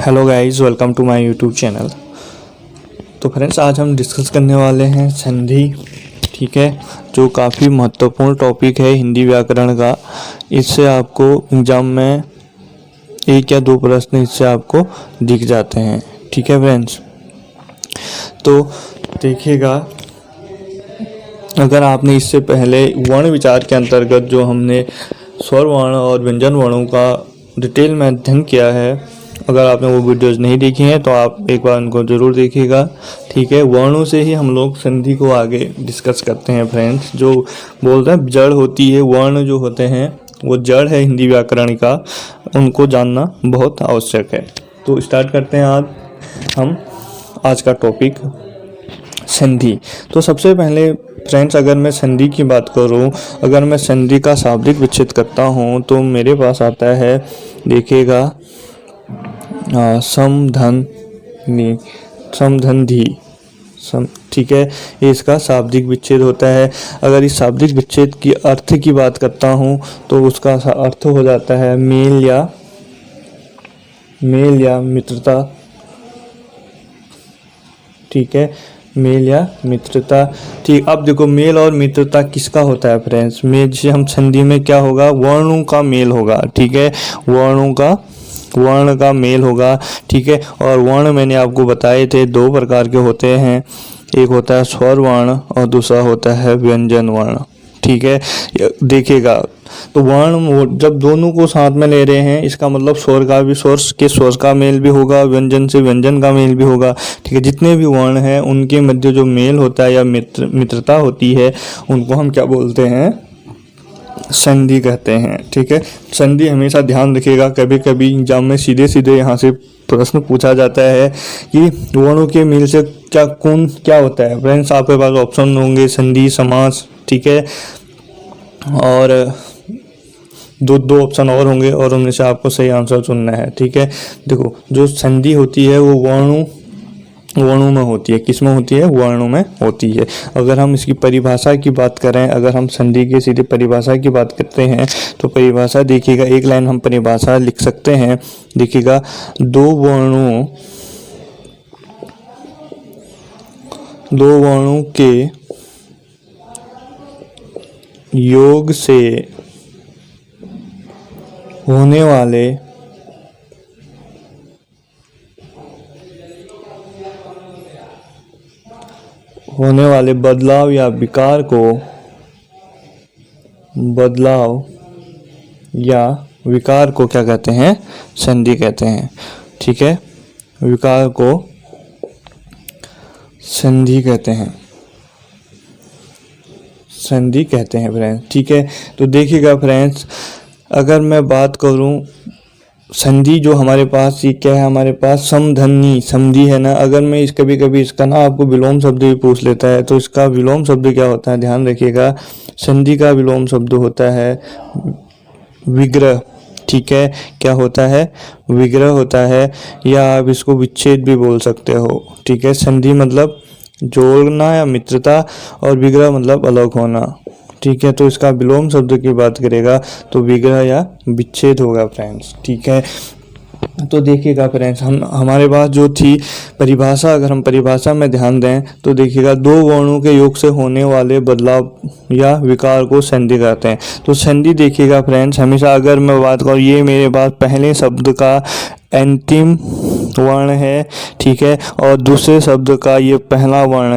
Hello guys, welcome to my YouTube channel. तो friends, आज हम डिस्कस करने वाले हैं संधि। ठीक है, जो काफ़ी महत्वपूर्ण टॉपिक है हिंदी व्याकरण का। इससे आपको एग्जाम में 1 या 2 प्रश्न इससे आपको दिख जाते हैं। ठीक है फ्रेंड्स, तो देखिएगा, अगर आपने इससे पहले वर्ण विचार के अंतर्गत जो हमने स्वर वर्ण और व्यंजन वर्णों का डिटेल में अध्ययन किया है, अगर आपने वो वीडियोज़ नहीं देखी हैं तो आप एक बार उनको ज़रूर देखिएगा। ठीक है, वर्णों से ही हम लोग संधि को आगे डिस्कस करते हैं फ्रेंड्स। जो बोलते हैं जड़ होती है, वर्ण जो होते हैं वो जड़ है हिंदी व्याकरण का, उनको जानना बहुत आवश्यक है। तो स्टार्ट करते हैं आज का टॉपिक संधि। तो सबसे पहले फ्रेंड्स, अगर मैं संधि की बात करूं, अगर मैं संधि का शाब्दिक विच्छेद करता हूं तो मेरे पास आता है, देखिएगा, समधनि, समधि। ठीक है, ये इसका शाब्दिक विच्छेद होता है। अगर इस शाब्दिक विच्छेद की अर्थ की बात करता हूँ तो उसका अर्थ हो जाता है मेल या मित्रता। ठीक है, मेल या मित्रता। ठीक, अब देखो, मेल और मित्रता किसका होता है फ्रेंड्स? मेल से हम संधि में क्या होगा, वर्णों का मेल होगा। ठीक है, वर्ण का मेल होगा। ठीक है, और वर्ण मैंने आपको बताए थे 2 प्रकार के होते हैं, एक होता है स्वर वर्ण और दूसरा होता है व्यंजन वर्ण। ठीक है, देखिएगा, तो वर्ण जब दोनों को साथ में ले रहे हैं, इसका मतलब स्वर का भी स्वर का मेल भी होगा, व्यंजन से व्यंजन का मेल भी होगा। ठीक है, जितने भी वर्ण हैं उनके मध्य जो मेल होता है या मित्रता होती है, उनको हम क्या बोलते हैं? संधि कहते हैं। ठीक है, संधि हमेशा ध्यान रखिएगा, कभी कभी एग्जाम में सीधे यहाँ से प्रश्न पूछा जाता है कि वर्णों के मेल से क्या होता है। फ्रेंड्स, आपके पास ऑप्शन होंगे संधि, समास। ठीक है, और दो ऑप्शन और होंगे और उनमें से आपको सही आंसर चुनना है। ठीक है, देखो, जो संधि होती है वो वर्णों में होती है। किस में होती है? वर्णों में होती है। अगर हम इसकी परिभाषा की बात करें, अगर हम संधि की सीधे परिभाषा की बात करते हैं तो परिभाषा देखिएगा, एक लाइन हम परिभाषा लिख सकते हैं। देखिएगा, दो वर्णों के योग से होने वाले बदलाव या विकार को क्या कहते हैं? संधि कहते हैं। ठीक है, विकार को संधि कहते हैं फ्रेंड्स। ठीक है, तो देखिएगा फ्रेंड्स, अगर मैं बात करूं संधि, जो हमारे पास ये क्या है, हमारे पास समधनि संधि है ना। अगर मैं कभी कभी इसका ना आपको विलोम शब्द भी पूछ लेता है, तो इसका विलोम शब्द क्या होता है? ध्यान रखिएगा, संधि का विलोम शब्द होता है विग्रह। ठीक है, क्या होता है? विग्रह होता है, या आप इसको विच्छेद भी बोल सकते हो। ठीक है, संधि मतलब जोड़ना या मित्रता, और विग्रह मतलब अलग होना। ठीक है, तो इसका विलोम शब्द की बात करेगा तो विग्रह या विच्छेद होगा फ्रेंड्स। ठीक है, तो देखिएगा फ्रेंड्स, हमारे पास जो थी परिभाषा, अगर हम परिभाषा में ध्यान दें तो देखिएगा, 2 वर्णों के योग से होने वाले बदलाव या विकार को संधि कहते हैं। तो संधि देखिएगा फ्रेंड्स, हमेशा अगर मैं बात करूँ, ये मेरे पास पहले शब्द का अंतिम वर्ण है। ठीक है, और दूसरे शब्द का ये पहला वर्ण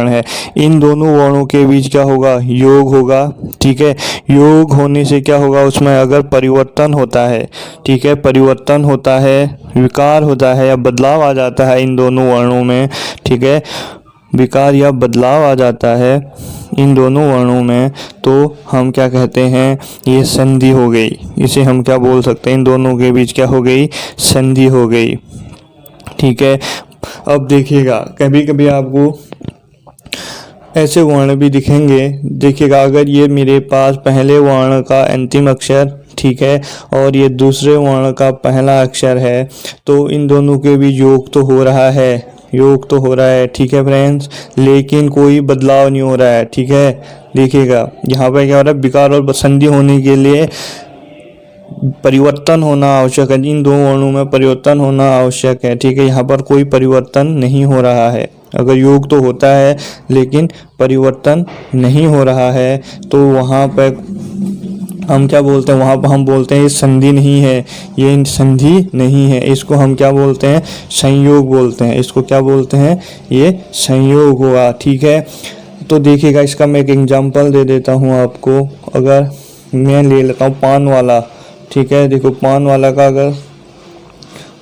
है। इन दोनों वर्णों के बीच क्या होगा? योग होगा। ठीक है, योग होने से क्या होगा? उसमें अगर परिवर्तन होता है, ठीक है, परिवर्तन होता है, विकार होता है या बदलाव आ जाता है इन दोनों वर्णों में। ठीक है, विकार या बदलाव आ जाता है इन दोनों वर्णों में, तो हम क्या कहते हैं? ये संधि हो गई। इसे हम क्या बोल सकते हैं? इन दोनों के बीच क्या हो गई? संधि हो गई। ठीक है, अब देखिएगा, कभी कभी आपको ऐसे वर्ण भी दिखेंगे। देखिएगा, अगर ये मेरे पास पहले वर्ण का अंतिम अक्षर, ठीक है, और ये दूसरे वर्ण का पहला अक्षर है, तो इन दोनों के बीच योग तो हो रहा है। ठीक है फ्रेंड्स, लेकिन कोई बदलाव नहीं हो रहा है। ठीक है, देखिएगा यहाँ पे क्या हो रहा है? विकार और संधि होने के लिए परिवर्तन होना आवश्यक है, इन दो वर्णों में परिवर्तन होना आवश्यक है। ठीक है, यहाँ पर कोई परिवर्तन नहीं हो रहा है। अगर योग तो होता है लेकिन परिवर्तन नहीं हो रहा है तो वहाँ पर हम क्या बोलते हैं, वहाँ पर हम बोलते हैं ये संधि नहीं है, ये संधि नहीं है, इसको हम क्या बोलते हैं, संयोग बोलते हैं। इसको क्या बोलते हैं, ये संयोग हुआ। ठीक है, तो देखिएगा इसका मैं एक एग्जांपल दे देता हूँ आपको। अगर मैं ले लेता हूँ पान वाला, ठीक है, देखो पान वाला का अगर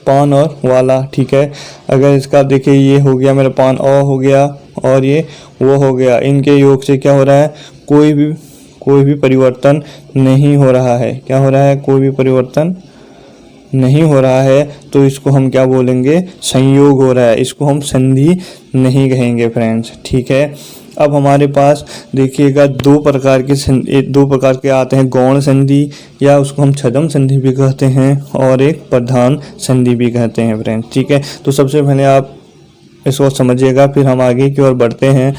पान और वाला, ठीक है, अगर इसका देखिए ये हो गया मेरा पान हो गया और ये वो हो गया, इनके योग से क्या हो रहा है, कोई भी परिवर्तन नहीं हो रहा है। क्या हो रहा है, कोई भी परिवर्तन नहीं हो रहा है, तो इसको हम क्या बोलेंगे, संयोग हो रहा है, इसको हम संधि नहीं कहेंगे फ्रेंड्स। ठीक है, अब हमारे पास देखिएगा दो प्रकार के आते हैं, गौण संधि या उसको हम छद्म संधि भी कहते हैं और एक प्रधान संधि भी कहते हैं फ्रेंड्स। ठीक है, तो सबसे पहले आप इसको समझिएगा, फिर हम आगे की ओर बढ़ते हैं।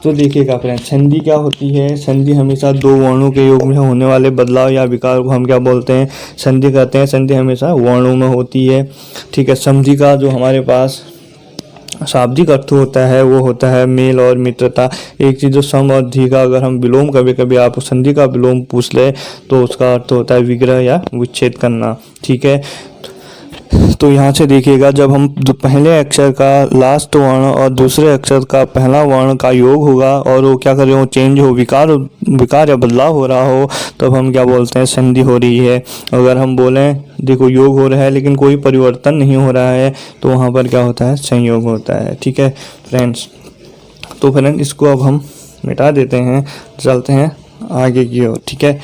तो देखिएगा फ्रेंड्स, संधि क्या होती है। संधि हमेशा दो वर्णों के योग में होने वाले बदलाव या विकार को हम क्या बोलते हैं, संधि कहते हैं। संधि हमेशा वर्णों में होती है। ठीक है, संधि का जो हमारे पास शाब्दिक अर्थ होता है वो होता है मेल और मित्रता। एक चीज़ जो सम और धी का अगर हम विलोम, कभी कभी आप संधि का विलोम पूछ ले तो उसका अर्थ होता है विग्रह या विच्छेद करना। ठीक है, तो यहाँ से देखिएगा, जब हम पहले अक्षर का लास्ट वर्ण और दूसरे अक्षर का पहला वर्ण का योग होगा और वो क्या कर रहे हो, चेंज हो, विकार या बदलाव हो रहा हो, तब हम क्या बोलते हैं, संधि हो रही है। अगर हम बोलें देखो योग हो रहा है लेकिन कोई परिवर्तन नहीं हो रहा है, तो वहाँ पर क्या होता है, संयोग होता है। ठीक है फ्रेंड्स, तो फ्रेंड्स इसको अब हम मिटा देते हैं, चलते हैं आगे की ओर। ठीक है,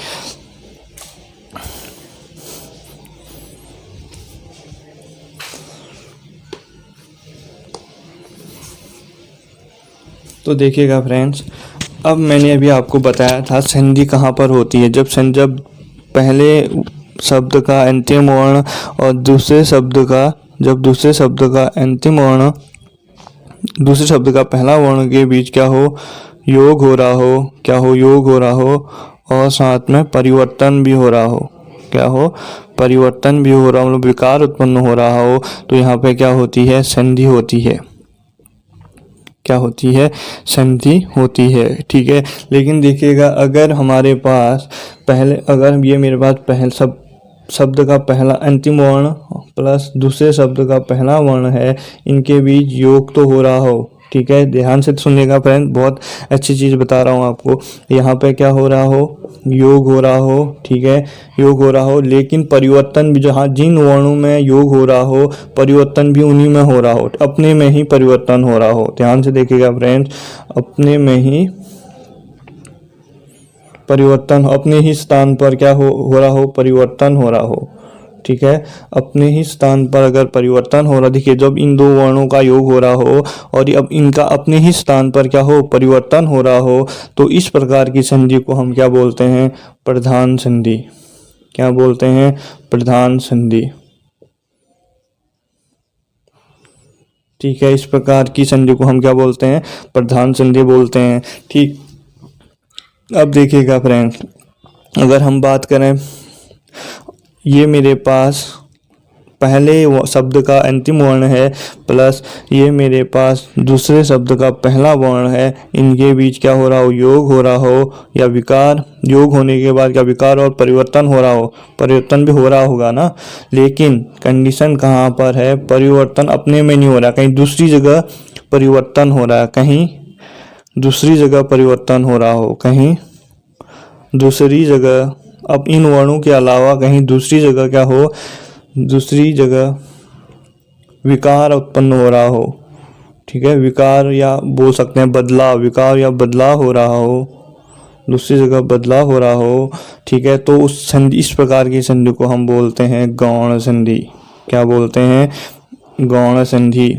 तो देखिएगा फ्रेंड्स, अब मैंने अभी आपको बताया था संधि कहाँ पर होती है। जब पहले शब्द का अंतिम वर्ण और दूसरे शब्द का अंतिम वर्ण दूसरे शब्द का पहला वर्ण के बीच क्या हो, योग हो रहा हो, और साथ में परिवर्तन भी हो रहा हो, मतलब विकार उत्पन्न हो रहा हो, तो यहाँ पे क्या होती है, संधि होती है। क्या होती है, संधि होती है। ठीक है, लेकिन देखिएगा अगर हमारे पास अगर ये मेरे पास शब्द का पहला अंतिम वर्ण प्लस दूसरे शब्द का पहला वर्ण है, इनके बीच योग तो हो रहा हो। ठीक है, ध्यान से सुनिएगा फ्रेंड, बहुत अच्छी चीज़ बता रहा हूँ आपको। यहाँ पे क्या हो रहा हो, योग हो रहा हो। ठीक है, योग हो रहा हो, लेकिन परिवर्तन भी जहाँ जिन वर्णों में योग हो रहा हो, परिवर्तन भी उन्हीं में हो रहा हो, अपने में ही परिवर्तन हो रहा हो। ध्यान से देखिएगा फ्रेंड्स, अपने में ही परिवर्तन, अपने ही स्थान पर क्या हो रहा हो, परिवर्तन हो रहा हो। ठीक है, अपने ही स्थान पर अगर परिवर्तन हो रहा, देखिए जब इन दो वर्णों का योग हो रहा हो और अब इनका अपने ही स्थान पर क्या हो, परिवर्तन हो रहा हो, तो इस प्रकार की संधि को हम क्या बोलते हैं, प्रधान संधि। क्या बोलते हैं, प्रधान संधि। ठीक है, इस प्रकार की संधि को हम क्या बोलते हैं, प्रधान संधि बोलते हैं। ठीक, अब देखिएगा फ्रेंड्स, अगर हम बात करें, ये मेरे पास पहले शब्द का अंतिम वर्ण है प्लस ये मेरे पास दूसरे शब्द का पहला वर्ण है, इनके बीच क्या हो रहा हो, योग हो रहा हो या विकार, योग होने के बाद क्या विकार और परिवर्तन हो रहा हो, परिवर्तन भी हो रहा होगा ना, लेकिन कंडीशन कहाँ पर है, परिवर्तन अपने में नहीं हो रहा, कहीं दूसरी जगह परिवर्तन हो रहा है, कहीं दूसरी जगह परिवर्तन हो रहा हो, कहीं दूसरी जगह, अब इन वर्णों के अलावा कहीं दूसरी जगह क्या हो, दूसरी जगह विकार उत्पन्न हो रहा हो। ठीक है, विकार या बोल सकते हैं बदलाव, विकार या बदलाव हो रहा हो, दूसरी जगह बदलाव हो रहा हो। ठीक है, तो उस संधि, इस प्रकार की संधि को हम बोलते हैं गौण संधि। क्या बोलते हैं, गौण संधि,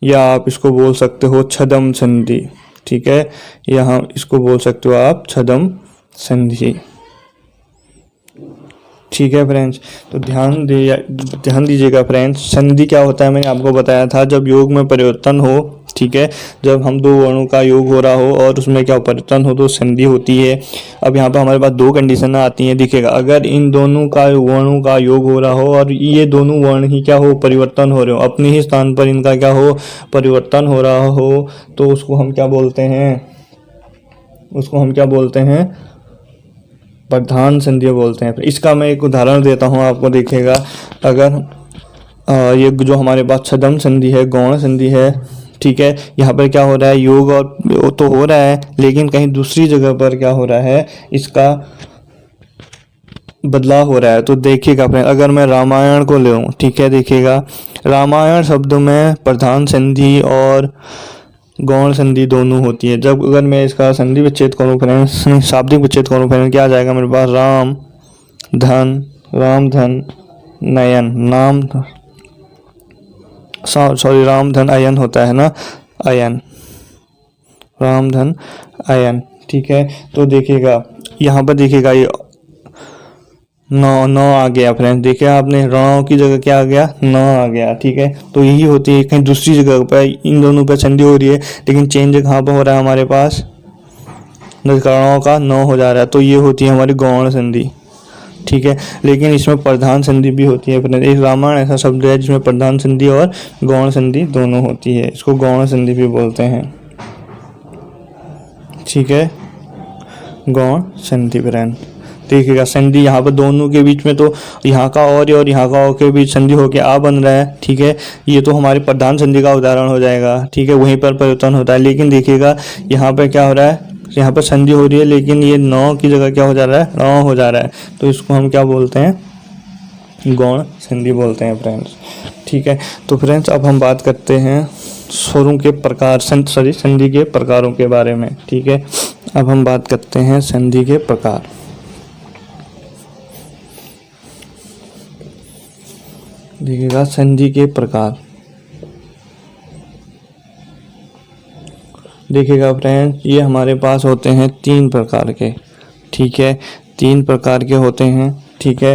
या आप इसको बोल सकते हो छद्म संधि। ठीक है, यहाँ इसको बोल सकते हो आप छद्म संधि। ठीक है फ्रेंड्स, तो ध्यान दीजिएगा फ्रेंड्स, संधि क्या होता है, मैंने आपको बताया था, जब योग में परिवर्तन हो ठीक है। जब हम दो वर्णों का योग हो रहा हो और उसमें क्या परिवर्तन हो तो संधि होती है। अब यहाँ पर हमारे पास दो कंडीशन आती हैं, दिखेगा अगर इन दोनों का वर्णों का योग हो रहा हो और ये दोनों वर्ण ही क्या हो परिवर्तन हो रहे हो, अपने ही स्थान पर इनका क्या हो परिवर्तन हो रहा हो, तो उसको हम क्या बोलते हैं, उसको हम क्या बोलते हैं प्रधान संधि बोलते हैं। इसका मैं एक उदाहरण देता हूँ आपको, देखिएगा अगर ये जो हमारे पास छद्म संधि है, गौण संधि है, ठीक है, यहाँ पर क्या हो रहा है योग और तो हो रहा है लेकिन कहीं दूसरी जगह पर क्या हो रहा है इसका बदलाव हो रहा है। तो देखिएगा फ्रेंड, अगर मैं रामायण को लूँ, ठीक है, देखिएगा रामायण शब्द में प्रधान संधि और गौण संधि दोनों होती है। जब अगर मैं इसका संधि विच्छेद करूँ फ्रेंड्स, शाब्दिक विच्छेद करूँ फ्रेंड, क्या आ जाएगा मेरे पास राम धन नयन, नाम सॉरी राम धन अयन होता है ना, अयन, राम धन अयन, ठीक है। तो देखिएगा यहाँ पर देखिएगा ये नौ आ गया फ्रेंड, देखिए आपने राव की जगह क्या आ गया नौ आ गया, ठीक है। तो यही होती है, कहीं दूसरी जगह पर इन दोनों पर संधि हो रही है लेकिन चेंज कहाँ पर हो रहा है हमारे पास नौ का नौ हो जा रहा है, तो ये होती है हमारी गौण संधि, ठीक है। लेकिन इसमें प्रधान संधि भी होती है फ्रेंड, एक रामायण ऐसा शब्द है जिसमें प्रधान संधि और गौण संधि दोनों होती है, इसको गौण संधि भी बोलते हैं, ठीक है, गौण संधि फ्रेंड। देखिएगा संधि यहाँ पर दोनों के बीच में तो यहाँ का और यहाँ का और के बीच संधि होके आ बन रहा है, ठीक है। ये तो हमारी प्रधान संधि का उदाहरण हो जाएगा, ठीक है, वहीं पर परिवर्तन होता है। लेकिन देखिएगा यहाँ पर क्या हो रहा है, यहाँ पर संधि हो रही है लेकिन ये नौ की जगह क्या हो जा रहा है नौ हो जा रहा है, तो इसको हम क्या बोलते हैं गौण संधि बोलते हैं फ्रेंड्स, ठीक है। तो फ्रेंड्स अब हम बात करते हैं स्वरों के प्रकार संधि के प्रकारों के बारे में, ठीक है। अब हम बात करते हैं संधि के प्रकार। देखिएगा संधि के प्रकार, देखिएगा फ्रेंड्स ये हमारे पास होते हैं तीन प्रकार के, ठीक है, तीन प्रकार के होते हैं, ठीक है।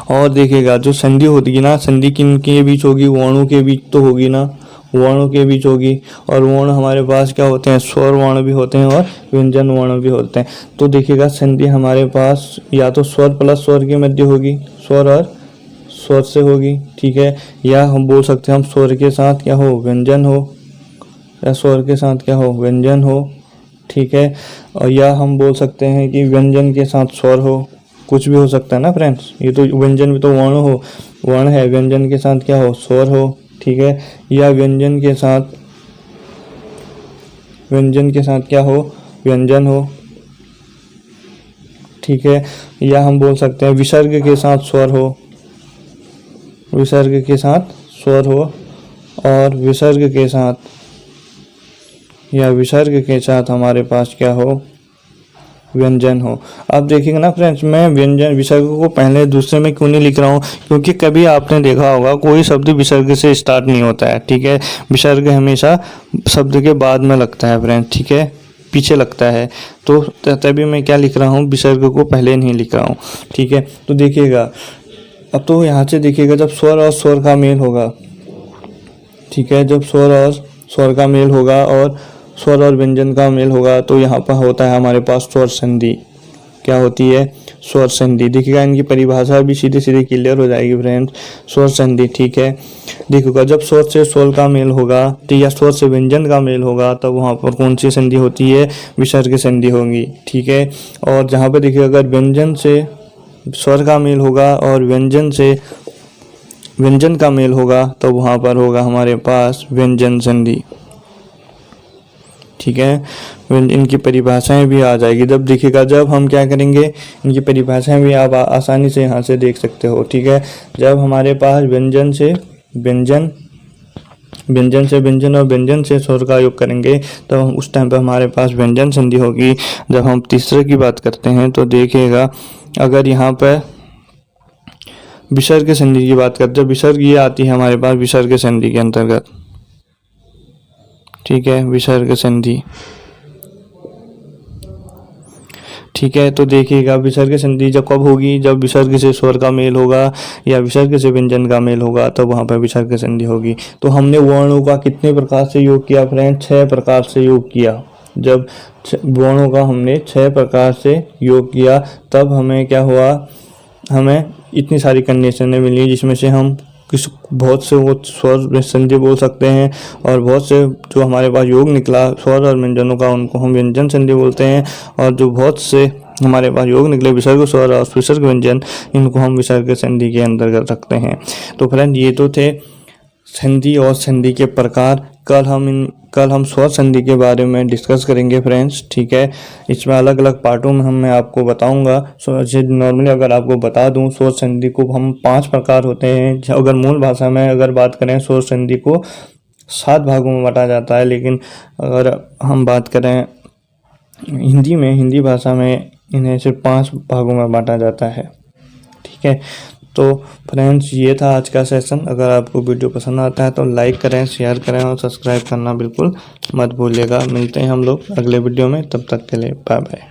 और देखिएगा जो संधि होती है ना, संधि किन के बीच होगी वर्णों के बीच तो होगी ना, वर्णों के बीच होगी, और वर्ण हमारे पास क्या होते हैं स्वर वर्ण भी होते हैं और व्यंजन वर्ण भी होते हैं। तो देखिएगा संधि हमारे पास या तो स्वर प्लस स्वर के मध्य होगी, स्वर और स्वर से होगी, ठीक है, या हम बोल सकते हैं हम स्वर के साथ क्या हो व्यंजन हो, या स्वर के साथ क्या हो व्यंजन हो, ठीक है, और या हम बोल सकते हैं कि व्यंजन के साथ स्वर हो, कुछ भी हो सकता है ना फ्रेंड्स, ये तो व्यंजन भी तो वर्ण है, व्यंजन के साथ क्या हो स्वर हो, ठीक है, या व्यंजन के साथ क्या हो व्यंजन हो, ठीक है, या हम बोल सकते हैं विसर्ग के साथ स्वर हो, विसर्ग के साथ स्वर हो, और विसर्ग के साथ हमारे पास क्या हो व्यंजन हो। अब देखिएगा ना फ्रेंड्स, मैं व्यंजन विसर्ग को पहले दूसरे में क्यों नहीं लिख रहा हूँ, क्योंकि कभी आपने देखा होगा कोई शब्द विसर्ग से स्टार्ट नहीं होता है, ठीक है, विसर्ग हमेशा शब्द के बाद में लगता है फ्रेंड्स, ठीक है, पीछे लगता है, तो तभी मैं क्या लिख रहा हूँ विसर्ग को पहले नहीं लिख रहा हूँ, ठीक है। तो देखिएगा अब तो यहाँ से देखिएगा जब स्वर और स्वर का मेल होगा, ठीक है, जब स्वर और स्वर का मेल होगा और स्वर और व्यंजन का मेल होगा तो यहाँ पर होता है हमारे पास स्वर संधि। क्या होती है स्वर संधि, देखिएगा इनकी परिभाषा भी सीधे सीधे क्लियर हो जाएगी फ्रेंड्स। स्वर संधि, ठीक है, देखिएगा जब स्वर से स्वर का मेल होगा, ठीक है, स्वर से व्यंजन का मेल होगा तब वहाँ पर कौन सी संधि होती है विसर्ग संधि होगी, ठीक है। और जहाँ पर देखिएगा अगर व्यंजन से स्वर का मेल होगा और व्यंजन से व्यंजन का मेल होगा तो वहाँ पर होगा हमारे पास व्यंजन संधि, ठीक है। इनकी परिभाषाएं भी आ जाएगी, जब देखिएगा जब हम क्या करेंगे इनकी परिभाषाएं भी आप आसानी से यहाँ से देख सकते हो, ठीक है। जब हमारे पास व्यंजन से व्यंजन और व्यंजन से स्वर का योग करेंगे तो हम उस टाइम पर हमारे पास व्यंजन संधि होगी। जब हम तीसरे की बात करते हैं तो देखिएगा अगर यहाँ पर विसर्ग संधि की बात करते हैं, विसर्ग ये आती है हमारे पास विसर्ग संधि के अंतर्गत, ठीक है, विसर्ग संधि, ठीक है। तो देखिएगा विसर्ग संधि जब कब होगी, जब विसर्ग से स्वर का मेल होगा या विसर्ग से व्यंजन का मेल होगा, तब वहाँ पर विसर्ग संधि होगी। तो हमने वर्णों का कितने प्रकार से योग किया फ्रेंड, 6 प्रकार से योग किया। जब वर्णों का हमने 6 प्रकार से योग किया, तब हमें क्या हुआ, हमें इतनी सारी कंडीशनें मिली जिसमें से हम बहुत से वो स्वर संधि बोल सकते हैं, और बहुत से जो हमारे पास योग निकला स्वर और व्यंजनों का, उनको हम व्यंजन संधि बोलते हैं। और जो बहुत से हमारे पास योग निकले विसर्ग स्वर और विसर्ग व्यंजन, इनको हम विसर्ग संधि के अंतर्गत रखते हैं। तो फ्रेंड ये तो थे संधि और संधि के प्रकार। कल हम स्वर संधि के बारे में डिस्कस करेंगे फ्रेंड्स, ठीक है। इसमें अलग अलग पार्टों में मैं आपको बताऊंगा। नॉर्मली अगर आपको बता दूं, स्वर संधि को हम 5 प्रकार होते हैं। अगर मूल भाषा में अगर बात करें, स्वर संधि को 7 भागों में बांटा जाता है, लेकिन अगर हम बात करें हिंदी में, हिंदी भाषा में इन्हें सिर्फ 5 भागों में बांटा जाता है, ठीक है। तो फ्रेंड्स ये था आज का सेशन। अगर आपको वीडियो पसंद आता है तो लाइक करें, शेयर करें और सब्सक्राइब करना बिल्कुल मत भूलिएगा। मिलते हैं हम लोग अगले वीडियो में, तब तक के लिए बाय बाय।